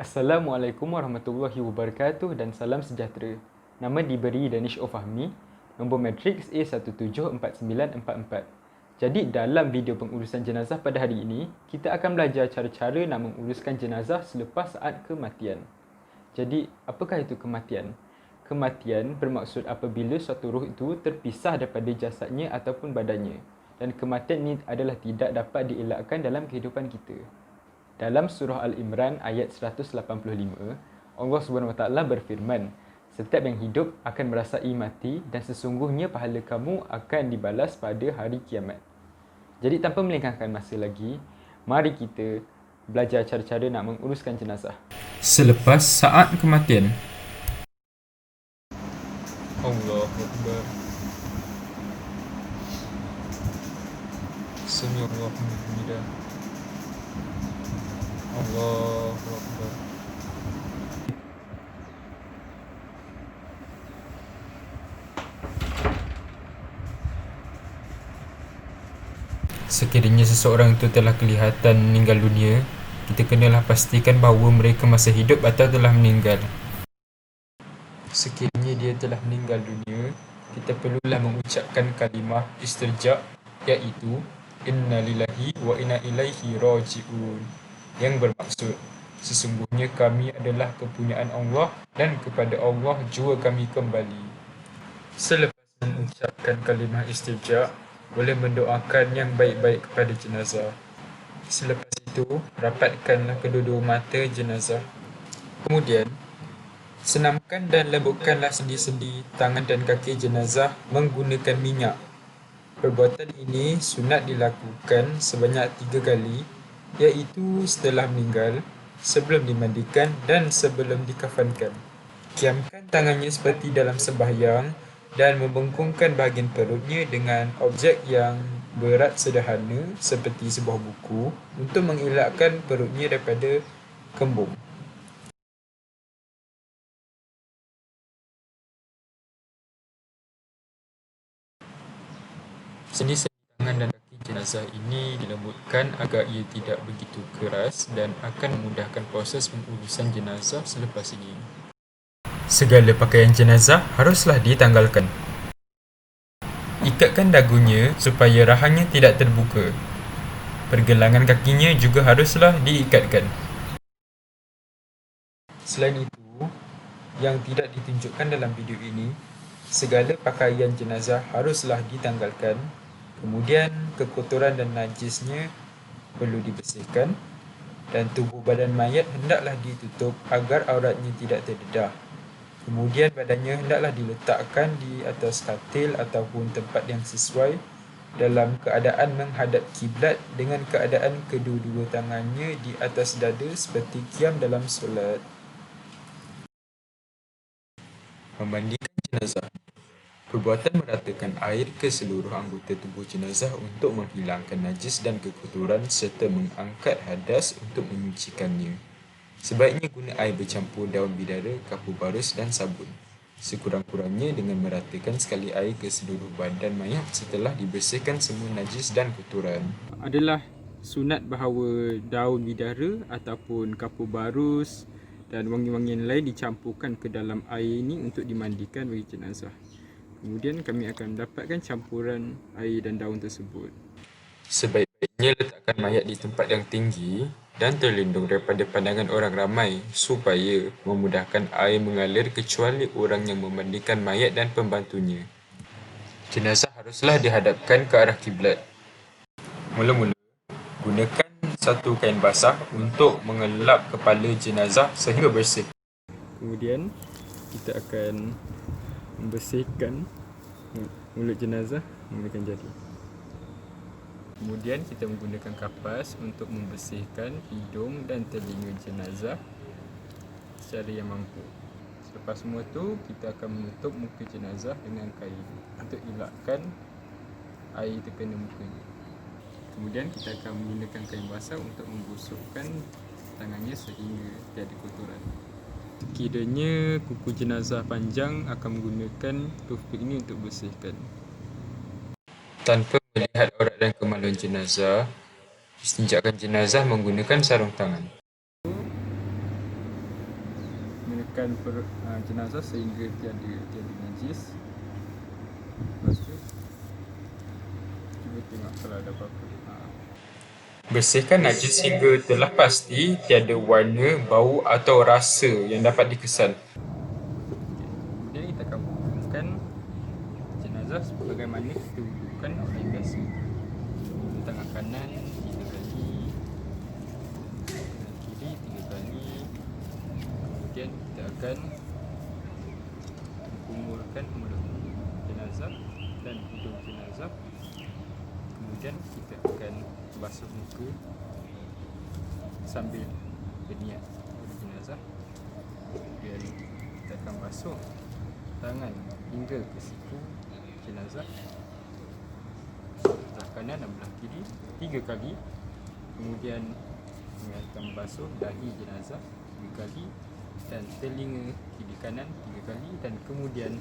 Assalamualaikum warahmatullahi wabarakatuh dan salam sejahtera. Nama diberi Danish Ofahmi, nombor matriks A174944. Jadi dalam video pengurusan jenazah pada hari ini, kita akan belajar cara-cara nak menguruskan jenazah selepas saat kematian. Jadi, apakah itu kematian? Kematian bermaksud apabila suatu roh itu terpisah daripada jasadnya ataupun badannya. Dan kematian ini adalah tidak dapat dielakkan dalam kehidupan kita. Dalam surah Al-Imran ayat 185, Allah SWT berfirman, "Setiap yang hidup akan merasai mati dan sesungguhnya pahala kamu akan dibalas pada hari kiamat." Jadi tanpa melengahkan masa lagi, mari kita belajar cara-cara nak menguruskan jenazah. Selepas saat kematian. Allahu Akbar. Sami'allahu liman hamidah. Allahu Akbar. Sekiranya seseorang itu telah kelihatan meninggal dunia, kita kenalah pastikan bahawa mereka masih hidup atau telah meninggal. Sekiranya dia telah meninggal dunia, kita perlulah mengucapkan kalimah istirja', iaitu Inna lillahi wa inna ilaihi raji'un, yang bermaksud sesungguhnya kami adalah kepunyaan Allah dan kepada Allah jua kami kembali. Selepas mengucapkan kalimah istirja', boleh mendoakan yang baik-baik kepada jenazah. Selepas itu, rapatkanlah kedua-dua mata jenazah. Kemudian, senamkan dan lembutkanlah sendi-sendi, tangan dan kaki jenazah menggunakan minyak. Perbuatan ini sunat dilakukan sebanyak 3 kali, iaitu setelah meninggal, sebelum dimandikan dan sebelum dikafankan. Kiamkan tangannya seperti dalam sembahyang dan membengkungkan bahagian perutnya dengan objek yang berat sederhana seperti sebuah buku untuk mengelakkan perutnya daripada kembung. Sendi-sendi tangan dan kaki jenazah ini dilembutkan agar ia tidak begitu keras dan akan memudahkan proses pengurusan jenazah selepas ini. Segala pakaian jenazah haruslah ditanggalkan. Ikatkan dagunya supaya rahangnya tidak terbuka. Pergelangan kakinya juga haruslah diikatkan. Selain itu, yang tidak ditunjukkan dalam video ini, segala pakaian jenazah haruslah ditanggalkan. Kemudian, kekotoran dan najisnya perlu dibersihkan dan tubuh badan mayat hendaklah ditutup agar auratnya tidak terdedah. Kemudian badannya hendaklah diletakkan di atas katil ataupun tempat yang sesuai dalam keadaan menghadap kiblat dengan keadaan kedua-dua tangannya di atas dada seperti qiyam dalam solat. Memandikan jenazah. Perbuatan meratakan air ke seluruh anggota tubuh jenazah untuk menghilangkan najis dan kekotoran serta mengangkat hadas untuk menyucikannya. Sebaiknya guna air bercampur daun bidara, kapur barus dan sabun. Sekurang-kurangnya dengan meratakan sekali air ke seluruh badan mayat setelah dibersihkan semua najis dan kotoran. Adalah sunat bahawa daun bidara ataupun kapur barus dan wangi-wangian lain dicampurkan ke dalam air ini untuk dimandikan bagi jenazah. Kemudian kami akan mendapatkan campuran air dan daun tersebut. Sebaik-baiknya letakkan mayat di tempat yang tinggi dan terlindung daripada pandangan orang ramai supaya memudahkan air mengalir kecuali orang yang memandikan mayat dan pembantunya. Jenazah haruslah dihadapkan ke arah kiblat. Mula-mula, gunakan satu kain basah untuk mengelap kepala jenazah sehingga bersih. Kemudian kita akan membersihkan mulut jenazah menggunakan jari. Kemudian kita menggunakan kapas untuk membersihkan hidung dan telinga jenazah secara yang mampu. Selepas semua tu, kita akan menutup muka jenazah dengan kain untuk elakkan air terkena mukanya. Kemudian kita akan menggunakan kain basah untuk menggosokkan tangannya sehingga tiada kotoran. Sekiranya kuku jenazah panjang, akan menggunakan toothpick ini untuk bersihkan. Tanpa melihat aurat dan kemaluan jenazah, istinjakkan jenazah menggunakan sarung tangan. bersihkan jenazah sehingga tiada najis. Lepas tu cuba tengok kalau ada apa-apa. Bersihkan najis hingga telah pasti tiada warna, bau atau rasa yang dapat dikesan. Kemudian kita akan wudukkan jenazah sebagaimana kita wudukkan orang biasa. Tangan kanan 3 kali, tangan kiri 3 kali. Kemudian kita akan kumurkan mulut jenazah dan hidung jenazah. Kemudian kita akan basuh muka sambil berniat pada jenazah. Kemudian kita akan basuh tangan hingga ke siku jenazah, belah kanan dan belah kiri 3 kali. Kemudian kita akan basuh dahi jenazah 3 kali dan telinga kiri kanan 3 kali, dan kemudian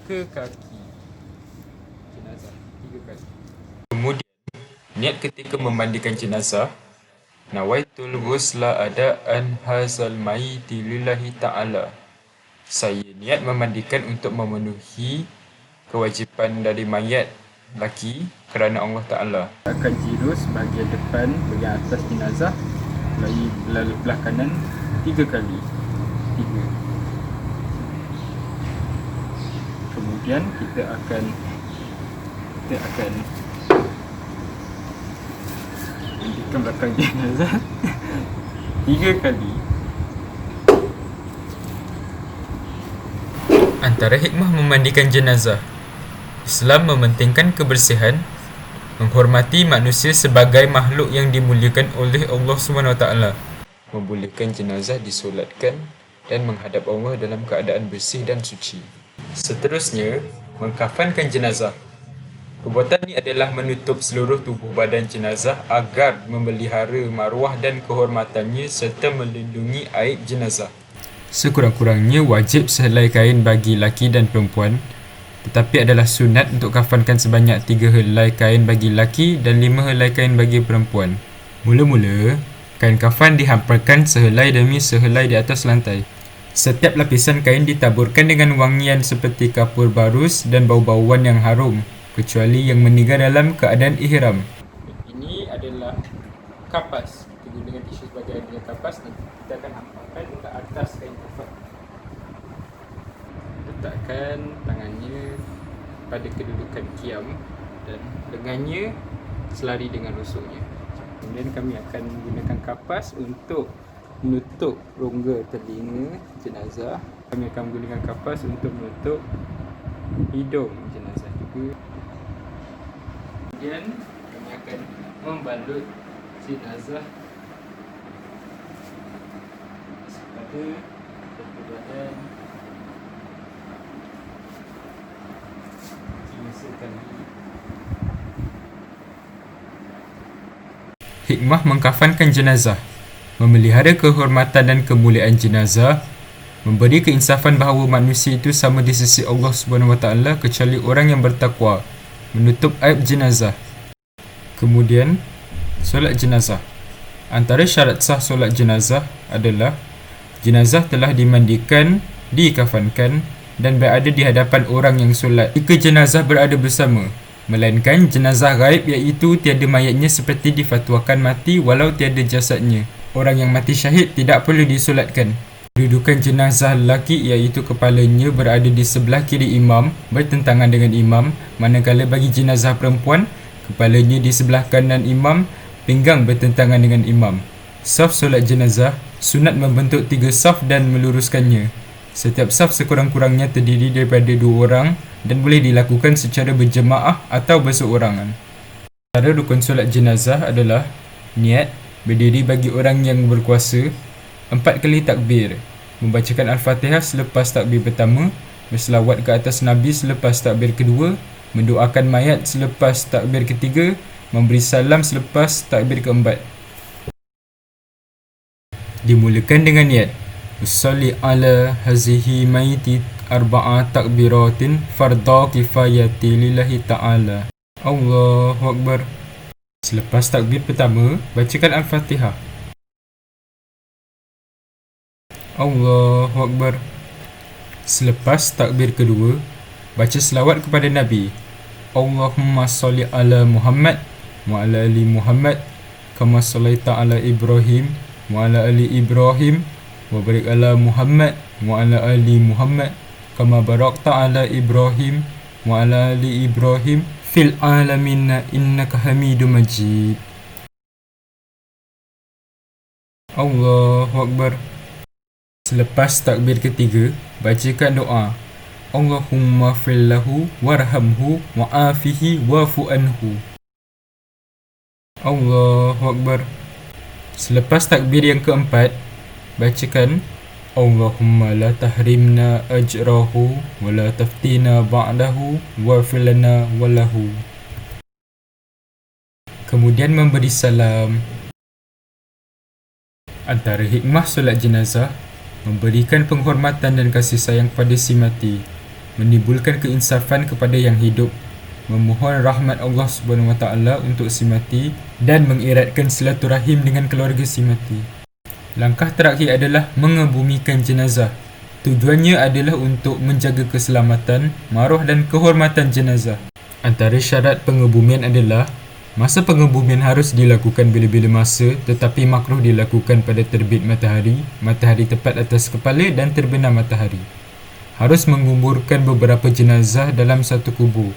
ke kaki jenazah 3 kali. Kemudian, niat ketika memandikan jenazah, nawaitul ghusla adaan hazal maiti lillahi ta'ala. Saya niat memandikan untuk memenuhi kewajipan dari mayat laki kerana Allah Ta'ala. Akan jirus bahagian depan, bahagian atas jenazah melalui belah kanan 3 kali. 3. Kemudian kita akan mandikan belakang jenazah 3 kali. Antara hikmah memandikan jenazah, Islam mementingkan kebersihan, menghormati manusia sebagai makhluk yang dimuliakan oleh Allah SWT, membolehkan jenazah disolatkan dan menghadap Allah dalam keadaan bersih dan suci. Seterusnya, mengkafankan jenazah. Perbuatan ini adalah menutup seluruh tubuh badan jenazah agar memelihara maruah dan kehormatannya serta melindungi aib jenazah. Sekurang-kurangnya wajib sehelai kain bagi laki dan perempuan, tetapi adalah sunat untuk kafankan sebanyak 3 helai kain bagi laki dan 5 helai kain bagi perempuan. Mula-mula, kain kafan dihamparkan sehelai demi sehelai di atas lantai. Setiap lapisan kain ditaburkan dengan wangian seperti kapur barus dan bau-bauan yang harum, kecuali yang meninggal dalam keadaan ihram. Ini adalah kapas. Kita gunakan tisu sebagai kapas dan kita akan hamparkan ke atas kain kafan. Letakkan tangannya pada kedudukan qiyam dan lengannya selari dengan rusuknya. Kemudian kami akan menggunakan kapas untuk menutup rongga telinga jenazah. Kami akan menggunakan kapas untuk menutup hidung jenazah juga. Kemudian kami akan membalut jenazah pada satu badan 3 kali. Hikmah mengkafankan jenazah: memelihara kehormatan dan kemuliaan jenazah, memberi keinsafan bahawa manusia itu sama di sisi Allah SWT kecuali orang yang bertakwa, menutup aib jenazah. Kemudian, solat jenazah. Antara syarat sah solat jenazah adalah jenazah telah dimandikan, dikafankan dan berada di hadapan orang yang solat jika jenazah berada bersama, melainkan jenazah gaib iaitu tiada mayatnya seperti difatwakan mati walau tiada jasadnya. Orang yang mati syahid tidak perlu disolatkan. Kedudukan jenazah lelaki iaitu kepalanya berada di sebelah kiri imam bertentangan dengan imam, manakala bagi jenazah perempuan kepalanya di sebelah kanan imam, pinggang bertentangan dengan imam. Saf solat jenazah, sunat membentuk 3 saf dan meluruskannya. Setiap saf sekurang-kurangnya terdiri daripada 2 orang dan boleh dilakukan secara berjemaah atau berseorangan. Cara rukun solat jenazah adalah niat, berdiri bagi orang yang berkuasa, 4 kali takbir, membacakan Al-Fatihah selepas takbir pertama, berselawat ke atas Nabi selepas takbir kedua, mendoakan mayat selepas takbir ketiga, memberi salam selepas takbir keempat. Dimulakan dengan niat usalli ala hazihi maiti arba'a takbiratin fardha kifayati lillahi ta'ala. Allahu Akbar. Selepas takbir pertama, bacakan Al-Fatihah. Allahu Akbar. Selepas takbir kedua, baca selawat kepada Nabi. Allahumma salli ala Muhammad wa ala ali Muhammad kama sallaita ala Ibrahim wa ala ali Ibrahim wa barik ala Muhammad wa ala ali Muhammad kama barakta ala Ibrahim wa ala ali Ibrahim fil alamin innaka Hamidum Majid. Allahu Akbar. Selepas takbir ketiga, bacakan doa. Allahumma fillahu warhamhu wa'afihi wa'fu anhu. Allahu Akbar. Selepas takbir yang keempat, bacakan Allahumma la tahrimna ajrahu wa la taftina ba'dahu wa'fir lana walahu. Kemudian memberi salam. Antara hikmah solat jenazah, memberikan penghormatan dan kasih sayang pada si mati, menimbulkan keinsafan kepada yang hidup, memohon rahmat Allah SWT untuk si mati dan mengeratkan silaturahim dengan keluarga si mati. Langkah terakhir adalah mengebumikan jenazah. Tujuannya adalah untuk menjaga keselamatan, maruah dan kehormatan jenazah. Antara syarat pengebumian adalah masa pengebumian harus dilakukan bila-bila masa, tetapi makruh dilakukan pada terbit matahari, matahari tepat atas kepala dan terbenam matahari. Harus menguburkan beberapa jenazah dalam satu kubur.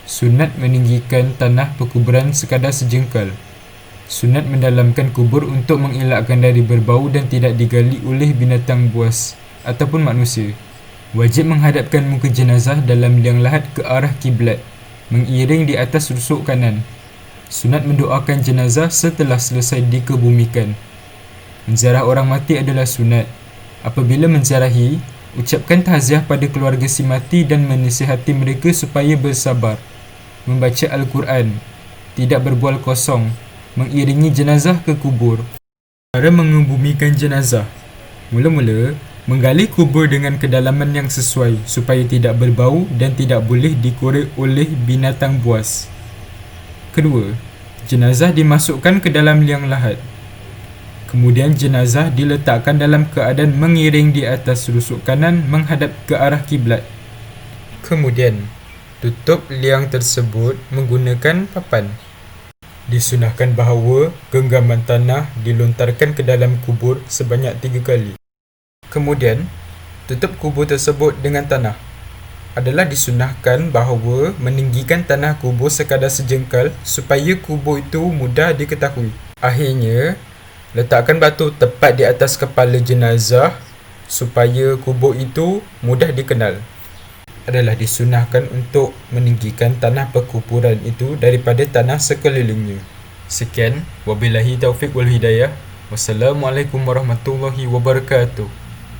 Sunat meninggikan tanah perkuburan sekadar sejengkal. Sunat mendalamkan kubur untuk mengelakkan dari berbau dan tidak digali oleh binatang buas ataupun manusia. Wajib menghadapkan muka jenazah dalam liang lahat ke arah kiblat, mengiring di atas rusuk kanan. Sunat mendoakan jenazah setelah selesai dikebumikan. Menziarah orang mati adalah sunat. Apabila menziarahi, ucapkan tahziah pada keluarga si mati dan menasihati mereka supaya bersabar, membaca Al-Quran, tidak berbual kosong, mengiringi jenazah ke kubur. Cara mengebumikan jenazah. Mula-mula, menggali kubur dengan kedalaman yang sesuai supaya tidak berbau dan tidak boleh dikorek oleh binatang buas. Kedua, jenazah dimasukkan ke dalam liang lahat. Kemudian jenazah diletakkan dalam keadaan mengiring di atas rusuk kanan menghadap ke arah kiblat. Kemudian, tutup liang tersebut menggunakan papan. Disunahkan bahawa genggaman tanah dilontarkan ke dalam kubur sebanyak 3 kali. Kemudian, tutup kubur tersebut dengan tanah. Adalah disunahkan bahawa meninggikan tanah kubur sekadar sejengkal supaya kubur itu mudah diketahui. Akhirnya, letakkan batu tepat di atas kepala jenazah supaya kubur itu mudah dikenal. Adalah disunahkan untuk meninggikan tanah perkuburan itu daripada tanah sekelilingnya. Sekian, wabillahi taufiq wal hidayah. Wassalamualaikum warahmatullahi wabarakatuh.